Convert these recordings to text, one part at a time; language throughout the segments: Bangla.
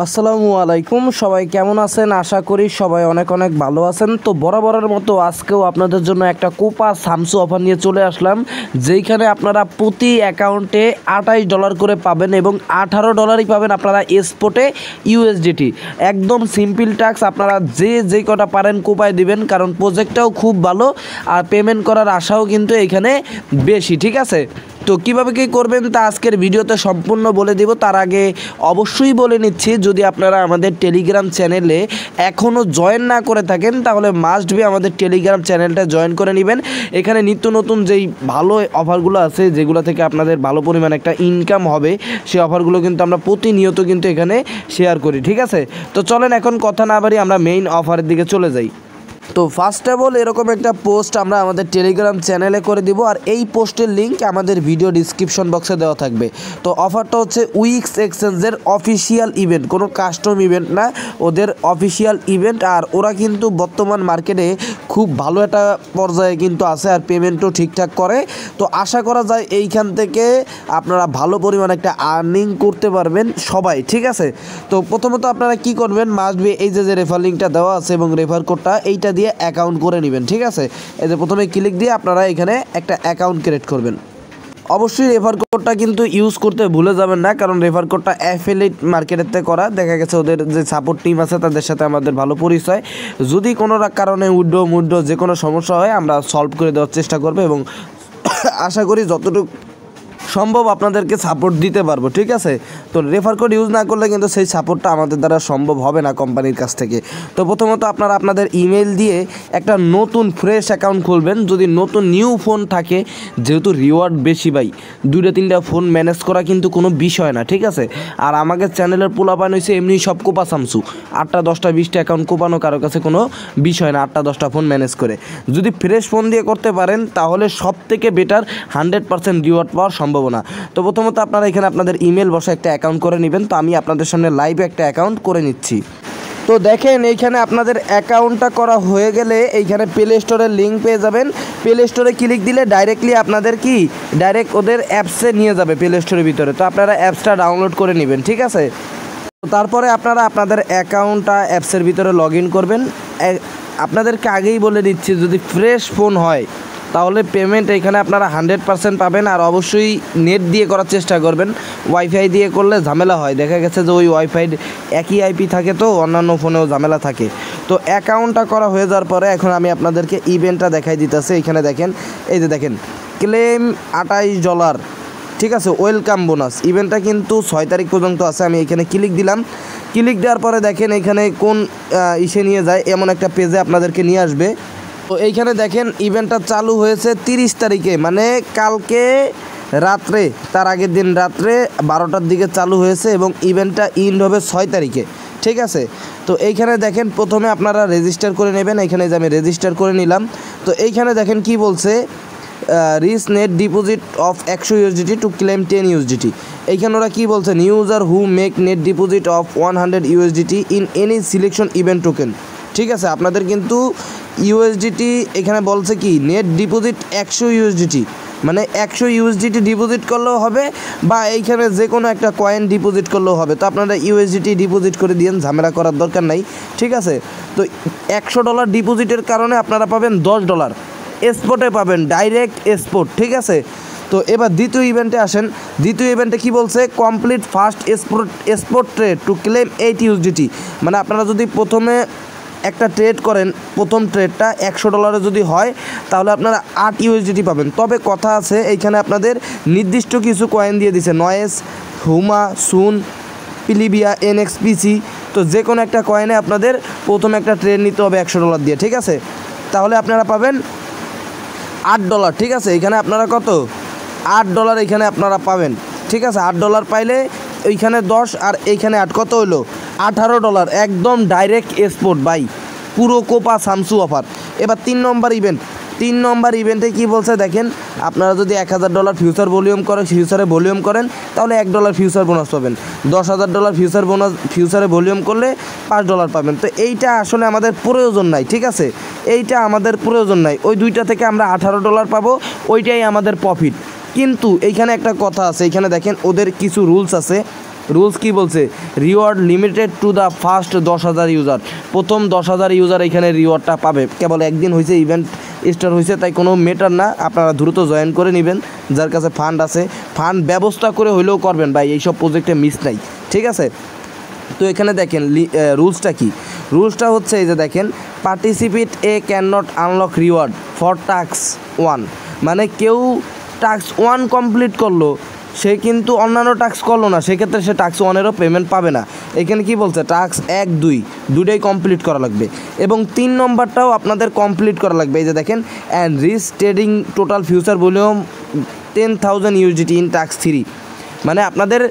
আসসালামু আলাইকুম, সবাই কেমন আছেন? আশা করি সবাই অনেক অনেক ভালো আছেন। তো বরাবরের মতো আজকেও আপনাদের জন্য একটা কোপা সামসু অফার নিয়ে চলে আসলাম, যেইখানে আপনারা প্রতি অ্যাকাউন্টে $28 করে পাবেন এবং $18 পাবেন আপনারা স্পটে ইউএসডিটি। একদম সিম্পল টাস্ক, আপনারা যে কটা পারেন কোপায় দিবেন, কারণ প্রজেক্টটাও খুব ভালো আর পেমেন্ট করার আশাও কিন্তু এখানে বেশি। ঠিক আছে, তো কীভাবে কী করবেন তা আজকের ভিডিওতে সম্পূর্ণ বলে দেব। তার আগে অবশ্যই বলে নিচ্ছি, যদি আপনারা আমাদের টেলিগ্রাম চ্যানেলে এখনও জয়েন না করে থাকেন তাহলে মাস্ট বি আমাদের টেলিগ্রাম চ্যানেলটা জয়েন করে নেবেন। এখানে নিত্য নতুন যেই ভালো অফারগুলো আছে, যেগুলো থেকে আপনাদের ভালো পরিমাণ একটা ইনকাম হবে, সেই অফারগুলো কিন্তু আমরা প্রতিনিয়ত কিন্তু এখানে শেয়ার করি। ঠিক আছে, তো চলেন এখন কথা না বাড়ি আমরা মেইন অফারের দিকে চলে যাই। তো ফার্স্ট অফ অল এরকম একটা পোস্ট আমরা আমাদের টেলিগ্রাম চ্যানেলে করে দিব, আর এই পোস্টের লিঙ্ক আমাদের ভিডিও ডিসক্রিপশন বক্সে দেওয়া থাকবে। তো অফারটা হচ্ছে উইক্স এক্সচেঞ্জের অফিসিয়াল ইভেন্ট, কোনো কাস্টম ইভেন্ট না, ওদের অফিসিয়াল ইভেন্ট। আর ওরা কিন্তু বর্তমান মার্কেটে খুব ভালো একটা পর্যায়ে কিন্তু আছে, আর পেমেন্টও ঠিকঠাক করে। তো আশা করা যায় এইখান থেকে আপনারা ভালো পরিমাণ একটা আর্নিং করতে পারবেন সবাই। ঠিক আছে, তো প্রথমত আপনারা কি করবেন, মাস্ট বি এই যে রেফার লিঙ্কটা দেওয়া আছে এবং রেফার কোডটা এইটা দিয়ে অ্যাকাউন্ট করে নেবেন। ঠিক আছে, এই যে প্রথমে ক্লিক দিয়ে আপনারা এখানে একটা অ্যাকাউন্ট ক্রিয়েট করবেন। অবশ্যই রেফার কোডটা কিন্তু ইউজ করতে ভুলে যাবেন না, কারণ রেফার কোডটা অ্যাফিলিয়েট মার্কেটেতে করা। দেখা গেছে ওদের যে সাপোর্ট টিম আছে তাদের সাথে আমাদের ভালো পরিচয়। যদি কোনো কারণে উইড্রো যে কোনো সমস্যা হয় আমরা সলভ করে দেওয়ার চেষ্টা করবো এবং আশা করি যতটুকু সম্ভব আপনাদেরকে সাপোর্ট দিতে পারবো। ঠিক আছে, তো রেফার কোড ইউজ না করলে কিন্তু সেই সাপোর্টটা আমাদের দ্বারা সম্ভব হবে না কোম্পানির কাছ থেকে। তো প্রথমত আপনারা আপনাদের ইমেল দিয়ে একটা নতুন ফ্রেশ অ্যাকাউন্ট খুলবেন। যদি নতুন নিউ ফোন থাকে, যেহেতু রিওয়ার্ড বেশি ভাই, 2-3টা ফোন ম্যানেজ করা কিন্তু কোনো বিষয় না। ঠিক আছে, আর আমাদের চ্যানেলের পোলাপান হয়েছে এমনি সব কোপা সামসু, 8টা 10টা 20টা অ্যাকাউন্ট কোপানো কারো কাছে কোনো বিষয় না, 8টা 10টা ফোন ম্যানেজ করে। যদি ফ্রেশ ফোন দিয়ে করতে পারেন তাহলে সব থেকে বেটার, 100% রিওয়ার্ড পাওয়ার সম্ভাবনা। তো প্রথমত আপনারা এখানে আপনাদের ইমেল বসে একটা অ্যাকাউন্ট করে নেবেন। তো আমি আপনাদের সামনে লাইভে একটা অ্যাকাউন্ট করে নিচ্ছি। তো দেখেন এইখানে আপনাদের অ্যাকাউন্টটা করা হয়ে গেলে এইখানে প্লে স্টোরের লিঙ্ক পেয়ে যাবেন। প্লে স্টোরে ক্লিক দিলে ডাইরেক্টলি আপনাদের ডাইরেক্ট ওদের অ্যাপসে নিয়ে যাবে প্লে স্টোরের ভিতরে। তো আপনারা অ্যাপসটা ডাউনলোড করে নেবেন। ঠিক আছে, তো তারপরে আপনারা আপনাদের অ্যাকাউন্টটা অ্যাপসের ভিতরে লগ ইন করবেন। আপনাদেরকে আগেই বলে দিচ্ছি, যদি ফ্রেশ ফোন হয় তাহলে পেমেন্ট এখানে আপনারা 100% পাবেন। আর অবশ্যই নেট দিয়ে করার চেষ্টা করবেন, ওয়াইফাই দিয়ে করলে ঝামেলা হয়। দেখা গেছে যে ওই ওয়াইফাই একই আইপি থাকে, তো অন্যান্য ফোনেও ঝামেলা থাকে। তো অ্যাকাউন্টটা করা হয়ে যাওয়ার পরে এখন আমি আপনাদেরকে ইভেন্টটা দেখাই দিতেছি। এখানে দেখেন, এই যে দেখেন ক্লেম $28। ঠিক আছে, ওয়েলকাম বোনাস ইভেন্টটা কিন্তু 6 তারিখ পর্যন্ত আছে। আমি এখানে ক্লিক দিলাম। ক্লিক দেওয়ার পরে দেখেন এখানে কোন ইসে নিয়ে যায়, এমন একটা পেজে আপনাদেরকে নিয়ে আসবে। তো এইখানে দেখেন ইভেন্টটা চালু হয়েছে 30 তারিখে, মানে কালকে রাত্রে, তার আগের দিন রাত্রে 12টার দিকে চালু হয়েছে এবং ইভেন্টটা ইন্ড হবে 6 তারিখে। ঠিক আছে, তো এইখানে দেখেন প্রথমে আপনারা রেজিস্টার করে নেবেন। এইখানে যে আমি রেজিস্টার করে নিলাম। তো এইখানে দেখেন কি বলছে, reach net deposit of 100 USDT to claim 10 USDT। এইখানে ওরা কী বলছে, user who make net deposit of 100 USDT in any selection event token. ঠিক আছে, আপনাদের কিন্তু ইউএসডিটি এখানে বলছে কি নেট ডিপোজিট 100 USDT, মানে 100 USDT ডিপোজিট করলেও হবে বা এইখানে যে কোনো একটা কয়েন ডিপোজিট করলেও হবে। তো আপনারা ইউএসডিটি ডিপোজিট করে দিন, ঝামেলা করার দরকার নাই। ঠিক আছে, তো $100 ডিপোজিটের কারণে আপনারা পাবেন $10 স্পটে পাবেন, ডাইরেক্ট স্পট। ঠিক আছে, তো এবার দ্বিতীয় ইভেন্টে আসেন। দ্বিতীয় ইভেন্টে কি বলছে, complete first spot trade to claim 8 USDT। মানে আপনারা যদি প্রথমে একটা ট্রেড করেন, প্রথম ট্রেডটা $100 যদি হয় তাহলে আপনারা 8 USDT পাবেন। তবে কথা আছে, এইখানে আপনাদের নির্দিষ্ট কিছু কয়েন দিয়ে দিছে, নয়েস, হুমা, সুন, পিলিবিয়া, NXPC। তো যে কোনো একটা কয়েনে আপনাদের প্রথমে একটা ট্রেড নিতে হবে $100 দিয়ে। ঠিক আছে, তাহলে আপনারা পাবেন $8। ঠিক আছে, এখানে আপনারা কত, $8 এখানে আপনারা পাবেন। ঠিক আছে, $8 পাইলে এইখানে 10 আর এইখানে 8, কত হলো $18। একদম ডাইরেক্ট স্পট বাই, পুরো কোপা সামসু অফার। এবার 3 নম্বর ইভেন্ট। 3 নম্বর ইভেন্টে কি বলছে দেখেন, আপনারা যদি $1000 ফিউচার ভলিউম করেন তাহলে $1 ফিউচার বোনাস পাবেন। $10,000 ফিউচারে ভলিউম করলে $5 পাবেন। তো এইটা আসলে আমাদের প্রয়োজন নাই। ঠিক আছে, এইটা আমাদের প্রয়োজন নাই, ওই দুইটা থেকে আমরা $18 পাবো, ওইটাই আমাদের প্রফিট। কিন্তু এইখানে একটা কথা আছে, এইখানে দেখেন ওদের কিছু রুলস আছে। রুলস কি বলছে, reward limited to the first 10,000 user. প্রথম 10,000 ইউজার এখানে রিওয়ার্ডটা পাবে। কেবল একদিন হয়েছে, ইভেন্ট স্টার্ট হয়েছে, তাই কোনো মেটার না, আপনারা দ্রুত জয়েন করে নেবেন। যার কাছে ফান্ড আছে, ফান্ড ব্যবস্থা করে হইলেও করবেন ভাই, এইসব প্রজেক্টে মিস নাই, ঠিক আছে। তো এখানে দেখেন রুলসটা কি, রুলসটা হচ্ছে এই যে দেখেন, participate can not unlock reward for task 1, মানে কেউ টাস্ক 1 কমপ্লিট করলো, সে কিন্তু অন্যান্য টাস্ক করলো না, সেক্ষেত্রে সে টাস্ক 1-এরও পেমেন্ট পাবে না। এখানে কি বলছে, টাস্ক 1, 2 দুটাই কমপ্লিট করা লাগবে, এবং 3 নম্বরটাও আপনাদের কমপ্লিট করা লাগবে। এই যে দেখেন, and reach trading total future volume 10,000 USDT in task 3, মানে আপনাদের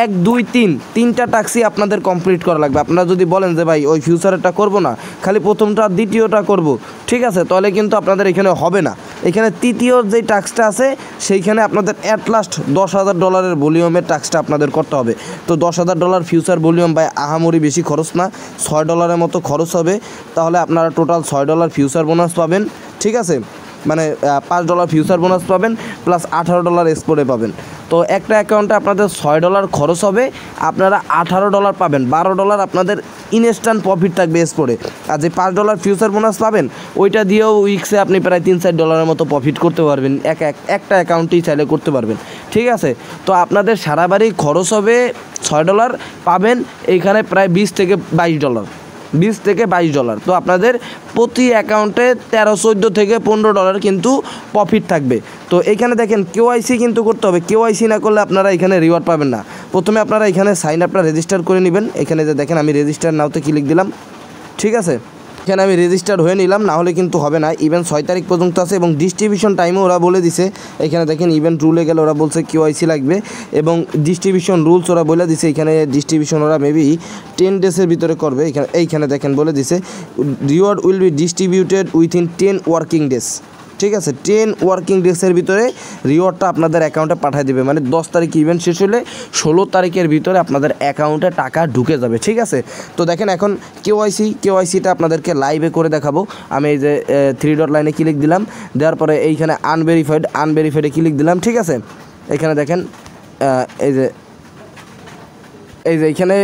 1, 2, 3 তিনটা টাস্কই আপনাদের কমপ্লিট করা লাগবে। আপনারা যদি বলেন যে ভাই ওই ফিউচারেরটা করব না, খালি প্রথমটা দ্বিতীয়টা করব, ঠিক আছে, তাহলে কিন্তু আপনাদের এখানে হবে না। এখানে তৃতীয় যেই টাস্কটা আছে সেইখানে আপনাদের অ্যাট লাস্ট $10,000 ভলিউমের টাস্কটা আপনাদের করতে হবে। তো $10,000 ফিউচার ভলিউম ভাই আহামরি বেশি খরচ না, $6 মতো খরচ হবে, তাহলে আপনারা টোটাল $6 ফিউচার বোনাস পাবেন, ঠিক আছে, মানে $5 ফিউচার বোনাস পাবেন, প্লাস $18 এক্সপোর্টে পাবেন। তো একটা অ্যাকাউন্টে আপনাদের $6 খরচ হবে, আপনারা $18 পাবেন, $12 আপনাদের ইনস্ট্যান্ট প্রফিট থাকবে এক্সপোর্টে। আর যে $5 ফিউচার বোনাস পাবেন, ওইটা দিয়েও উইক্সে আপনি প্রায় $3-4 মতো প্রফিট করতে পারবেন, একটা অ্যাকাউন্টেই চাইলে করতে পারবেন, ঠিক আছে। তো আপনাদের সারা বাড়ি খরচ হবে $6, পাবেন এইখানে প্রায় $20-22। তো আপনাদের প্রতি অ্যাকাউন্টে $13, $14 থেকে $15 কিন্তু প্রফিট থাকবে। তো এইখানে দেখেন KYC কিন্তু করতে হবে, KYC না করলে আপনারা এখানে রিওয়ার্ড পাবেন না। প্রথমে আপনারা এখানে সাইন আপটা রেজিস্টার করে নেবেন। এখানে যে দেখেন আমি রেজিস্টার নাওতে ক্লিক দিলাম, ঠিক আছে, এখানে আমি রেজিস্টার হয়ে নিলাম, না হলে কিন্তু হবে না। ইভেন্ট 6 তারিখ পর্যন্ত আছে, এবং ডিস্ট্রিবিউশন টাইমও ওরা বলে দিছে। এখানে দেখেন ইভেন্ট রুলে গেলে ওরা বলছে KYC লাগবে, এবং ডিস্ট্রিবিউশন রুলস ওরা বলে দিছে। এখানে ডিস্ট্রিবিউশন ওরা মেবি 10 ডেজের ভিতরে করবে। এইখানে দেখেন বলে দিছে, reward will be distributed within 10 working days, ঠিক আছে, 10 ওয়ার্কিং ডেজের ভিতরে রিওয়ার্ডটা আপনাদের অ্যাকাউন্টে পাঠিয়ে দেবে। মানে 10 তারিখ ইভেন্ট শেষ হলে 16 তারিখের ভিতরে আপনাদের অ্যাকাউন্টে টাকা ঢুকে যাবে, ঠিক আছে। তো দেখেন এখন কেওয়াইসিটা আপনাদেরকে লাইভে করে দেখাবো। আমি এই যে 3 ডট লাইনে ক্লিক দিলাম, দেওয়ার পরে এইখানে আনভেরিফাইডে ক্লিক দিলাম, ঠিক আছে। এখানে দেখেন এই যে এইখানে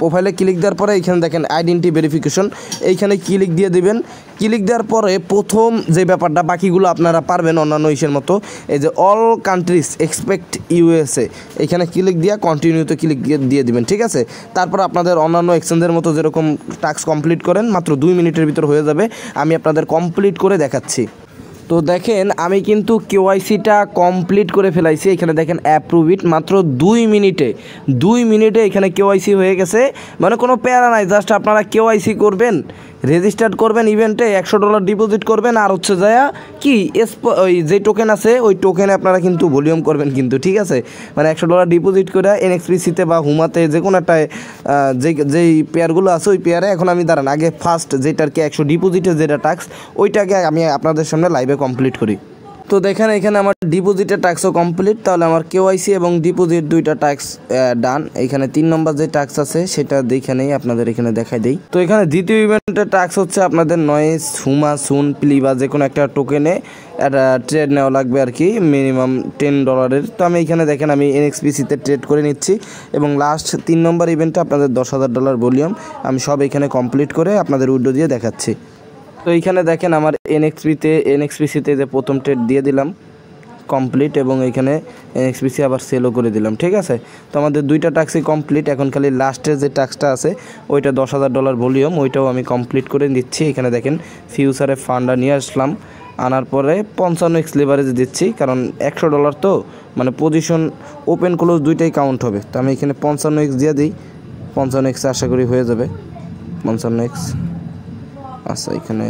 প্রোফাইলে ক্লিক দেওয়ার পরে এইখানে দেখেন আইডেন্টি ভেরিফিকেশন, এইখানে ক্লিক দিয়ে দিবেন। ক্লিক দেওয়ার পরে প্রথম যে ব্যাপারটা, বাকিগুলো আপনারা পারবেন অন্যান্য ইসের মতো, এই যে অল কান্ট্রিজ এক্সপেক্ট USA, এখানে ক্লিক দিয়ে কন্টিনিউতে ক্লিক দিয়ে দিবেন, ঠিক আছে। তারপর আপনাদের অন্যান্য এক্সচেঞ্জের মতো যেরকম টাস্ক কমপ্লিট করেন, মাত্র 2 মিনিটের ভিতর হয়ে যাবে। আমি আপনাদের কমপ্লিট করে দেখাচ্ছি। তো দেখেন আমি কিন্তু KYCটা কমপ্লিট করে ফেলাইছি। এখানে দেখেন অ্যাপ্রুভ ইট, মাত্র 2 মিনিটে এখানে KYC হয়ে গেছে। মানে কোনো প্যারা নাই, জাস্ট আপনারা KYC করবেন, রেজিস্টার্ড করবেন ইভেন্টে, $100 ডিপোজিট করবেন, আর হচ্ছে যায় কি ওই যে টোকেন আছে ওই টোকেনে আপনারা কিন্তু ভলিউম করবেন কিন্তু, ঠিক আছে। মানে $100 ডিপোজিট করে NXPCতে বা হুমাতে যে কোনো একটা যেই পেয়ারগুলো আছে ওই পেয়ারে এখন আমি দাঁড়ান আগে ফার্স্ট যেটার কি 100 ডিপোজিটের যেটা টাস্ক, ওইটাকে আমি আপনাদের সামনে লাইভে কমপ্লিট করি। তো দেখেন এখানে আমার ডিপোজিটের টাস্কও কমপ্লিট, তাহলে আমার KYC এবং ডিপোজিট দুইটা টাস্ক ডান। এখানে 3 নম্বর যে টাস্ক আছে সেটা দেখে নেই, আপনাদের এখানে দেখাই দেই। তো এখানে দ্বিতীয় ইভেন্টের টাস্ক হচ্ছে আপনাদের নয়েস হুমা সুন প্লি বা যে কোনো একটা টোকেনে একটা ট্রেড নেওয়া লাগবে আর কি, মিনিমাম $10। তো আমি এখানে দেখেন আমি NXPCতে ট্রেড করে নিচ্ছি, এবং লাস্ট 3 নম্বর ইভেন্টে আপনাদের $10,000 ভলিউম আমি সব এখানে কমপ্লিট করে আপনাদের উইডো দিয়ে দেখাচ্ছি। তো এইখানে দেখেন আমার NXPCতে যে প্রথম ট্রেড দিয়ে দিলাম কমপ্লিট, এবং এইখানে NXPC আবার সেলও করে দিলাম, ঠিক আছে। তো আমাদের দুইটা টাস্কই কমপ্লিট। এখন খালি লাস্টের যে টাস্কটা আছে ওইটা $10,000 ভলিউম, ওইটাও আমি কমপ্লিট করে দিচ্ছি। এখানে দেখেন ফিউচারে ফান্ডটা নিয়ে আসলাম, আনার পরে 55x লেভারেজ দিচ্ছি, কারণ $100 তো মানে পজিশন ওপেন ক্লোজ দুইটাই কাউন্ট হবে। তো আমি এখানে 55x দিয়ে দিই, 55x আশা করি হয়ে যাবে। 55x, আচ্ছা এখানে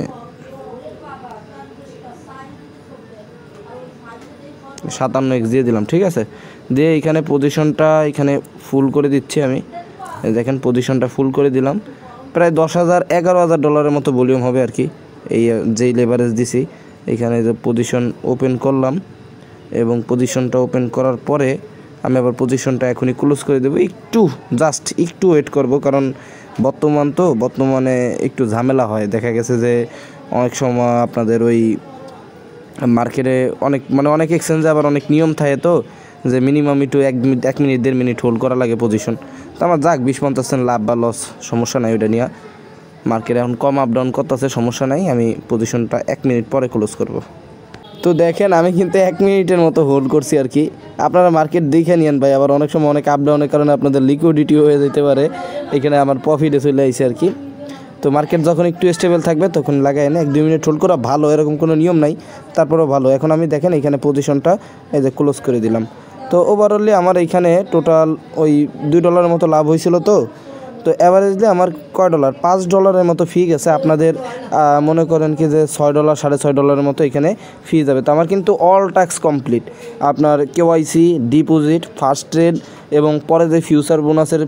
57x দিয়ে দিলাম, ঠিক আছে। দিয়ে এখানে পজিশনটা এখানে ফুল করে দিচ্ছি আমি, দেখেন পজিশনটা ফুল করে দিলাম। প্রায় $11,000 মতো ভলিউম হবে আর কি, এই যেই লেভারেজ দিছি। এখানে যে পজিশন ওপেন করলাম, এবং পজিশনটা ওপেন করার পরে আমি আবার পজিশনটা এখনই ক্লোজ করে দেবো। জাস্ট একটু ওয়েট করব, কারণ বর্তমানে একটু ঝামেলা হয়। দেখা গেছে যে অনেক সময় আপনাদের ওই মার্কেটে অনেক এক্সচেঞ্জে আবার অনেক নিয়ম থাকে, তো যে মিনিমাম একটু 1 মিনিট 1.5 মিনিট হোল্ড করা লাগে পজিশন। তো আমার যাক 20-50% লাভ বা লস সমস্যা নাই, ওইটা নিয়ে মার্কেট এখন কম আপ ডাউন করতেছে, সমস্যা নাই, আমি পজিশনটা 1 মিনিট পরে ক্লোজ করব। তো দেখেন আমি কিন্তু 1 মিনিটের মতো হোল্ড করছি আর কি। আপনারা মার্কেট দেখে নিয়েন ভাই, আবার অনেক সময় অনেক আপ ডাউনের কারণে আপনাদের লিকুইডিটি হয়ে যেতে পারে, এখানে আমার প্রফিটে চলে আসছে আর কি। তো মার্কেট যখন একটু স্টেবল থাকবে তখন লাগাই না, 1-2 মিনিট হোল্ড করা ভালো, এরকম কোনো নিয়ম নাই, তারপরেও ভালো। এখন আমি দেখেন এখানে পজিশনটা এই যে ক্লোজ করে দিলাম। তো ওভারঅলি আমার এইখানে টোটাল ওই $2 মতো লাভ হয়েছিল। তো অ্যাভারেজলি আমার কয় ডলার, $5 মতো ফি গেছে। আপনাদের মনে করেন কি যে $6 $6.5 মতো এখানে ফি যাবে। তো আমার কিন্তু অল টাস্ক কমপ্লিট, আপনার কেওয়াইসি, ডিপোজিট, ফার্স্ট ট্রেড এবং পরে যে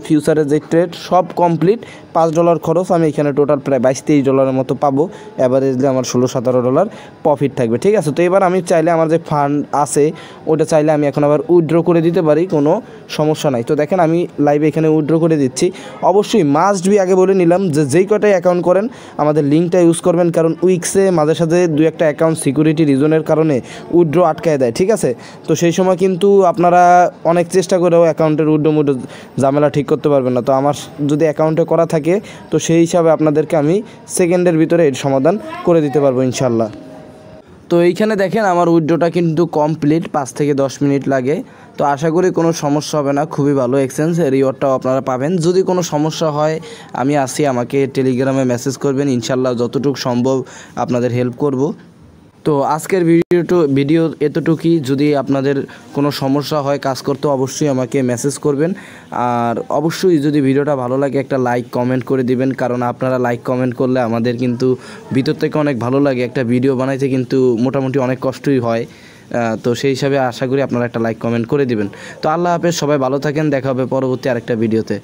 ফিউচারের যে ট্রেড সব কমপ্লিট। $5 খরচ, আমি এখানে টোটাল প্রায় $22-23 মতো পাবো। অ্যাভারেজলি আমার $16-17 প্রফিট থাকবে, ঠিক আছে। তো এবার আমি চাইলে আমার যে ফান্ড আছে ওটা চাইলে আমি এখন আবার উইথড্র করে দিতে পারি, কোনো সমস্যা নাই। তো দেখেন আমি লাইভে এখানে উইথড্র করে দিচ্ছি। অবশ্যই মাস্ট বি আগে বলে নিলাম যে যেই কটাই অ্যাকাউন্ট করেন আমাদের লিঙ্কটা ইউজ করবেন, কারণ উইক্সে মাঝে সাঝে 2-1টা অ্যাকাউন্ট সিকিউরিটি রিজনের কারণে উইথড্র আটকায় দেয়, ঠিক আছে। তো সেই সময় কিন্তু আপনারা অনেক চেষ্টা করেও অ্যাকাউন্টের উইথড্র ঝামেলা ঠিক করতে পারবেন না। তো আমার যদি অ্যাকাউন্টে করা থাকে তো সেই হিসাবে আপনাদেরকে আমি সেকেন্ডের ভিতরে এর সমাধান করে দিতে পারবো ইনশাল্লাহ। তো এইখানে দেখেন আমার উইথড্রটা কিন্তু কমপ্লিট, 5 থেকে 10 মিনিট লাগে। তো আশা করি কোনো সমস্যা হবে না, খুবই ভালো এক্সচেঞ্জ, রিওয়ার্ডটাও আপনারা পাবেন। যদি কোনো সমস্যা হয় আমি আসি, আমাকে টেলিগ্রামে মেসেজ করবেন, ইনশাল্লাহ যতটুকু সম্ভব আপনাদের হেল্প করব। তো আজকের ভিডিও এতটুকুই। যদি আপনাদের কোনো সমস্যা হয় কাজ করতে অবশ্যই আমাকে মেসেজ করবেন। আর অবশ্যই যদি ভিডিওটা ভালো লাগে একটা লাইক কমেন্ট করে দিবেন, কারণ আপনারা লাইক কমেন্ট করলে আমাদের কিন্তু ভিতর থেকে অনেক ভালো লাগে। একটা ভিডিও বানাইতে কিন্তু মোটামুটি অনেক কষ্টই হয়। তো সেই হিসাবে আশা করি আপনারা একটা লাইক কমেন্ট করে দিবেন। তো আল্লাহ হাফেজ, সবাই ভালো থাকেন, দেখা হবে পরবর্তী আরেকটা ভিডিওতে।